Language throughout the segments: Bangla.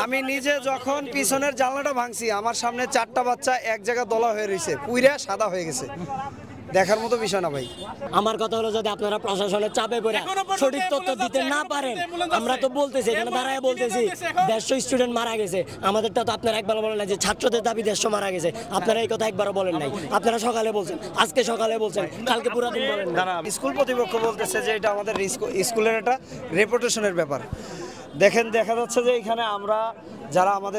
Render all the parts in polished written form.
আমি নিজে যখন পিছনের জানলাটা ভাঙছি আমার সামনে 4টা বাচ্চা এক জায়গায় দলা হয়ে রয়েছে, পুইরা সাদা হয়ে গেছে। দেখার মতো বিষয় না ভাই। আমার কথা হলো যদি আপনারা প্রশাসনের চাপে পড়ে সঠিক তথ্য দিতে না পারেন, আমরা তো বলতেছি এখানে দাঁড়ায় বলতেছি 150 স্টুডেন্ট মারা গেছে, আমাদেরটা তো আপনারা একবার বলেন না যে ছাত্রদের দাবি 150 মারা গেছে, আপনারা এই কথা একবারও বলেন নাই। আপনারা সকালে বলছেন, আজকে সকালে বলছেন, কালকে পুরো দিন বলেন না। স্কুল কর্তৃপক্ষ বলতেছে যে এটা আমাদের স্কুলের একটা রেপুটেশনের ব্যাপার। দেখেন দেখা যাচ্ছে যে এখানে আমরা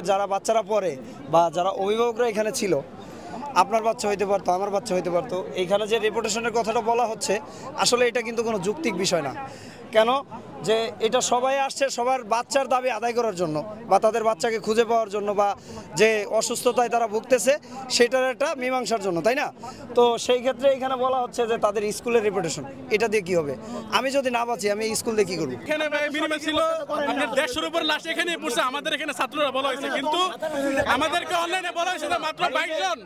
যারা বাচ্চারা পড়ে বা যারা অভিভাবকরা এখানে ছিল, আপনার বাচ্চা হইতে পারতো, আমার বাচ্চা হইতে পারতো, এইখানে যে রেপুটেশনের কথাটা বলা হচ্ছে আসলে এটা কিন্তু কোনো যৌক্তিক বিষয় না। কেন যে এটা সবাই আসছে সবার বাচ্চার দাবি আদায় করার জন্য বা তাদের বাচ্চাকে খুঁজে পাওয়ার জন্য বা যে অসুস্থতায় তারা ভুগতেছে সেটার একটা মীমাংসার জন্য, তাই না? তো সেই ক্ষেত্রে এখানে বলা হচ্ছে যে তাদের স্কুলের রেপুটেশন, এটা দিয়ে কি হবে? আমি যদি না বাঁচি আমি স্কুল দিয়ে কি করবো? এখানে মিনিমাম ছিল আপনার 150-এর উপর লাশ এখানেই পড়ছে। আমাদের এখানে ছাত্ররা বলা হয়েছে, কিন্তু আমাদেরকে অনলাইনে বলা হয়েছে মাত্র 22 জন।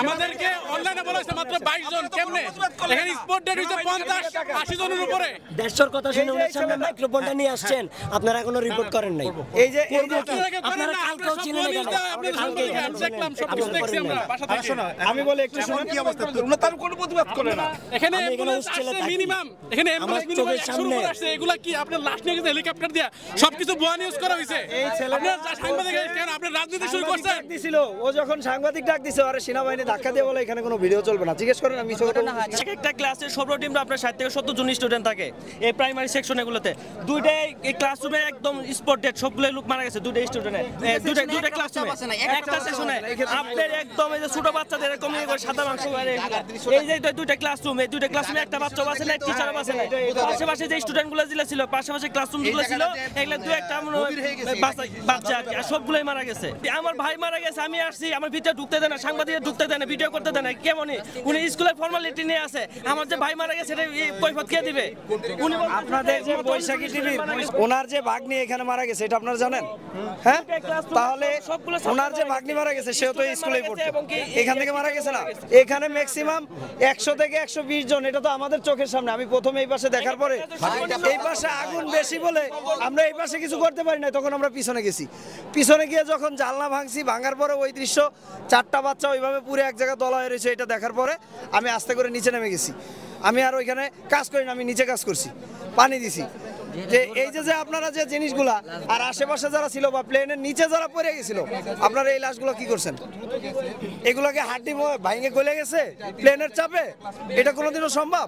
আমাদেরকে অনলাইনে বলা হয়েছে মাত্র 22 জন। কেমনে এখানে স্পট ডেট হইছে 50-80 জনের উপরে। 150 কথা শুনে ওনার সামনে মাইক্রোফোনটা নিয়ে আসছেন, আপনারা এখনো রিপোর্ট করেন নাই। এই যে আপনারা কালকেও ছিলেন এখানে, কালকে দেখলাম সব কিছু দেখছি আমরা বাসা থেকে। আমি বলে একটু শুনুন কি অবস্থা, ওরা তার কোনো প্রতিবাদ করে না। এখানে অ্যাম্বুলেন্স আসছে মিনিমাম, এখানে অ্যাম্বুলেন্স মিনিমাম 100 উপর আসছে। এগুলা কি আপনার লাশ নিয়ে গেছে হেলিকপ্টার দিয়া সবকিছু বয়ান ইউজ করা হইছে। আপনারা সাংবাদিক কেন আপনি রাজনীতি শুরু করছেন? দিছিল ও যখন সাংবাদিক ডাক দিছে আরে সেনাবাহিনী ধাক্কা দিয়ে বলে এখানে কোনো ভিডিও চলবে না। জিজ্ঞেস করেন আমি একটা ক্লাসে সর্বনিম্ন আপনার 60 থেকে 70 জন স্টুডেন্ট থাকে এই প্রাইমারি সেকশন এগুলোতে। দুইটাই এই ক্লাসরুমে একদম স্পট ডেড, সবগুলো লোক মারা গেছে দুইটা স্টুডেন্টে, দুইটা ক্লাসরুমে একটা সেকশনে। আপনার একদম এই যে ছোট বাচ্চাদের এরকম সাদা মাংস, এই যে দুইটা ক্লাসরুম, এই দুইটা ক্লাসরুমে একটা বাচ্চা বাঁচে না, টিচারও বাঁচে না। পাশাপাশি যে স্টুডেন্টগুলো ছিল পাশাপাশি ক্লাসরুমগুলো ছিল, এগুলো দু একটা বাচ্চা আর কি, আর সবগুলোই মারা গেছে। আমার ভাই মারা গেছে, আমি আসছি, আমার ভিতরে ঢুকতে দেয় না, সাংবাদিকরা ঢুকতে দেয় না, ভিডিও করতে দেয় না। কেমন উনি স্কুলের ফর্মালিটি নিয়ে আছে, আমার যে ভাই মারা গেছে কৈফিয়ত কে দিবে? উনি আপনাদের যে বৈশাখী টিভির ওনার যে ভাগ্নি এখানে মারা গেছে এটা আপনারা জানেন? হ্যাঁ, তাহলে ওনার যে ভাগ্নি মারা গেছে সেও তো স্কুলেই পড়তো, এখান থেকে মারা গেছে না? এখানে ম্যাক্সিমাম 100 থেকে 120 জন, এটা তো আমাদের চোখের সামনে। আমি প্রথমে এই পাশে দেখার পরে এই পাশে আগুন বেশি বলে আমরা এই পাশে কিছু করতে পারি না, তখন আমরা পিছনে গেছি। পিছনে গিয়ে যখন জানলা ভাঙছি, ভাঙার পরে ওই দৃশ্য 4টা বাচ্চা ওইভাবে পুরো এক জায়গায় দলা হয়ে রয়েছে, এটা দেখার পরে আমি আস্তে করে নিচে নেমে গেছি। আমি আর ওইখানে কাজ করি না, আমি নিচে কাজ করছি, পানি দিছি। যে এই যে আপনারা যে জিনিসগুলা আর আশেপাশে যারা ছিল বা প্লেনের নিচে যারা পড়ে গেছিল, আপনারা এই লাশগুলো কি করছেন? এগুলোকে হাড্ডি ভাঙে গলে গেছে প্লেনের চাপে? এটা কোনোদিনও সম্ভব?